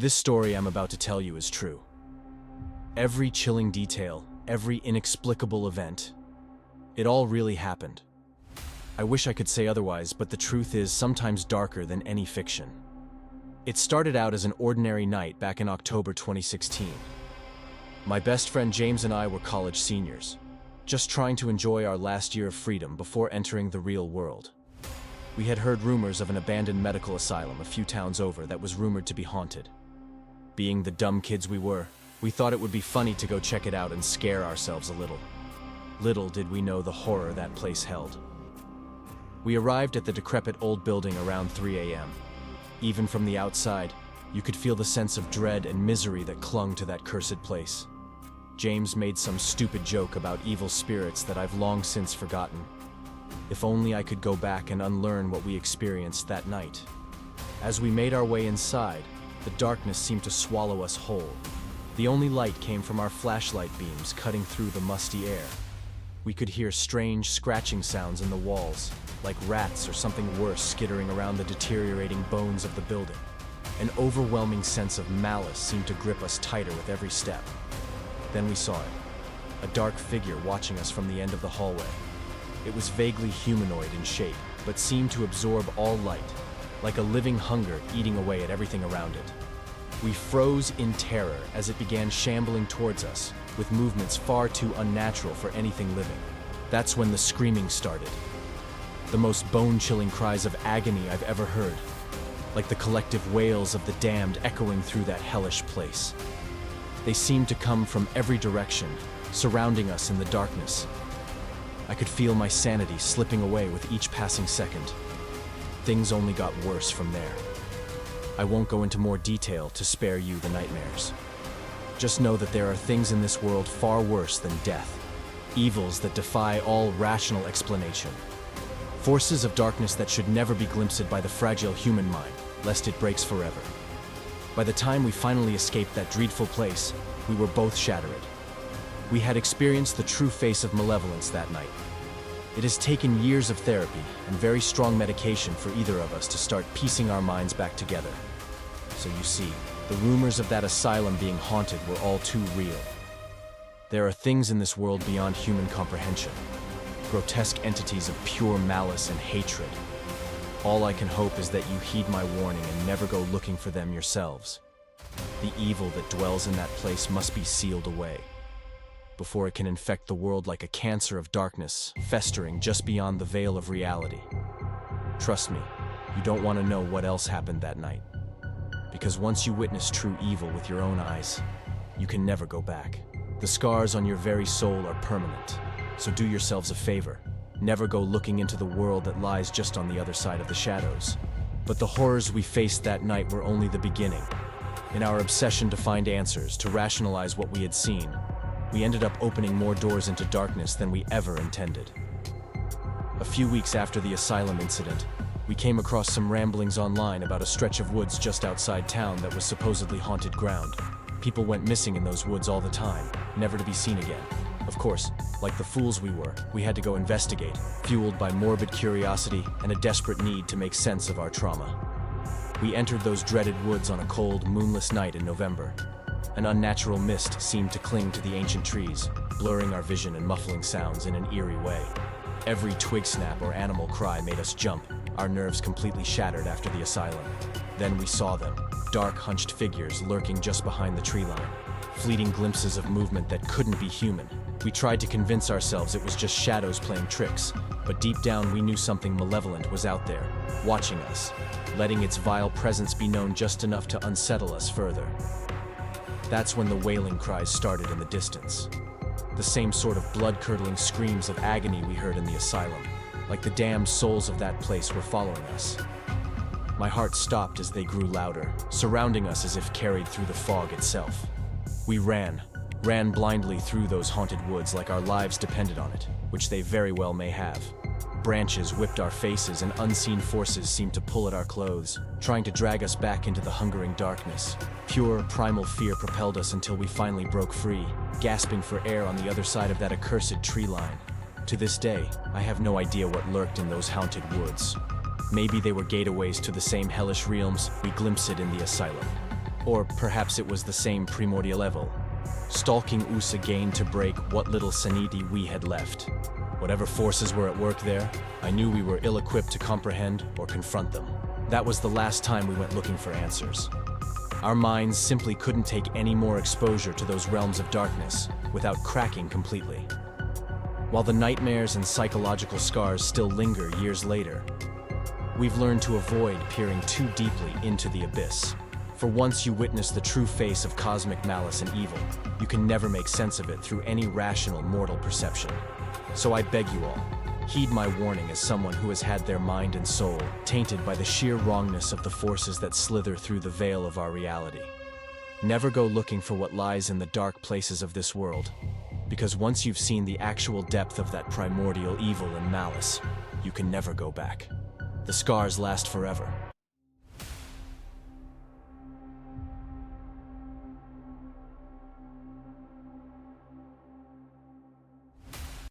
This story I'm about to tell you is true. Every chilling detail, every inexplicable event, it all really happened. I wish I could say otherwise, but the truth is sometimes darker than any fiction. It started out as an ordinary night back in October 2016. My best friend James and I were college seniors, just trying to enjoy our last year of freedom before entering the real world. We had heard rumors of an abandoned medical asylum a few towns over that was rumored to be haunted. Being the dumb kids we were, we thought it would be funny to go check it out and scare ourselves a little. Little did we know the horror that place held. We arrived at the decrepit old building around 3 a.m. Even from the outside, you could feel the sense of dread and misery that clung to that cursed place. James made some stupid joke about evil spirits that I've long since forgotten. If only I could go back and unlearn what we experienced that night. As we made our way inside, the darkness seemed to swallow us whole. The only light came from our flashlight beams cutting through the musty air. We could hear strange scratching sounds in the walls, like rats or something worse skittering around the deteriorating bones of the building. An overwhelming sense of malice seemed to grip us tighter with every step. Then we saw it, a dark figure watching us from the end of the hallway. It was vaguely humanoid in shape, but seemed to absorb all light, like a living hunger eating away at everything around it. We froze in terror as it began shambling towards us, with movements far too unnatural for anything living. That's when the screaming started. The most bone-chilling cries of agony I've ever heard, like the collective wails of the damned echoing through that hellish place. They seemed to come from every direction, surrounding us in the darkness. I could feel my sanity slipping away with each passing second. Things only got worse from there. I won't go into more detail to spare you the nightmares. Just know that there are things in this world far worse than death, evils that defy all rational explanation. Forces of darkness that should never be glimpsed by the fragile human mind, lest it breaks forever. By the time we finally escaped that dreadful place, we were both shattered. We had experienced the true face of malevolence that night. It has taken years of therapy and very strong medication for either of us to start piecing our minds back together. So you see, the rumors of that asylum being haunted were all too real. There are things in this world beyond human comprehension. Grotesque entities of pure malice and hatred. All I can hope is that you heed my warning and never go looking for them yourselves. The evil that dwells in that place must be sealed away, before it can infect the world like a cancer of darkness, festering just beyond the veil of reality. Trust me, you don't want to know what else happened that night. Because once you witness true evil with your own eyes, you can never go back. The scars on your very soul are permanent, so do yourselves a favor. Never go looking into the world that lies just on the other side of the shadows. But the horrors we faced that night were only the beginning. In our obsession to find answers, to rationalize what we had seen, we ended up opening more doors into darkness than we ever intended. A few weeks after the asylum incident, we came across some ramblings online about a stretch of woods just outside town that was supposedly haunted ground. People went missing in those woods all the time, never to be seen again. Of course, like the fools we were, we had to go investigate, fueled by morbid curiosity and a desperate need to make sense of our trauma. We entered those dreaded woods on a cold, moonless night in November. An unnatural mist seemed to cling to the ancient trees, blurring our vision and muffling sounds in an eerie way. Every twig snap or animal cry made us jump, our nerves completely shattered after the asylum. Then we saw them, dark, hunched figures lurking just behind the tree line, fleeting glimpses of movement that couldn't be human. We tried to convince ourselves it was just shadows playing tricks, but deep down we knew something malevolent was out there, watching us, letting its vile presence be known just enough to unsettle us further. That's when the wailing cries started in the distance. The same sort of blood-curdling screams of agony we heard in the asylum, like the damned souls of that place were following us. My heart stopped as they grew louder, surrounding us as if carried through the fog itself. We ran blindly through those haunted woods like our lives depended on it, which they very well may have. Branches whipped our faces and unseen forces seemed to pull at our clothes, trying to drag us back into the hungering darkness. Pure, primal fear propelled us until we finally broke free, gasping for air on the other side of that accursed tree line. To this day, I have no idea what lurked in those haunted woods. Maybe they were gateways to the same hellish realms we glimpsed in the asylum. Or perhaps it was the same primordial evil, stalking us again to break what little sanity we had left. Whatever forces were at work there, I knew we were ill-equipped to comprehend or confront them. That was the last time we went looking for answers. Our minds simply couldn't take any more exposure to those realms of darkness without cracking completely. While the nightmares and psychological scars still linger years later, we've learned to avoid peering too deeply into the abyss. For once you witness the true face of cosmic malice and evil, you can never make sense of it through any rational mortal perception. So I beg you all, heed my warning as someone who has had their mind and soul tainted by the sheer wrongness of the forces that slither through the veil of our reality. Never go looking for what lies in the dark places of this world, because once you've seen the actual depth of that primordial evil and malice, you can never go back. The scars last forever,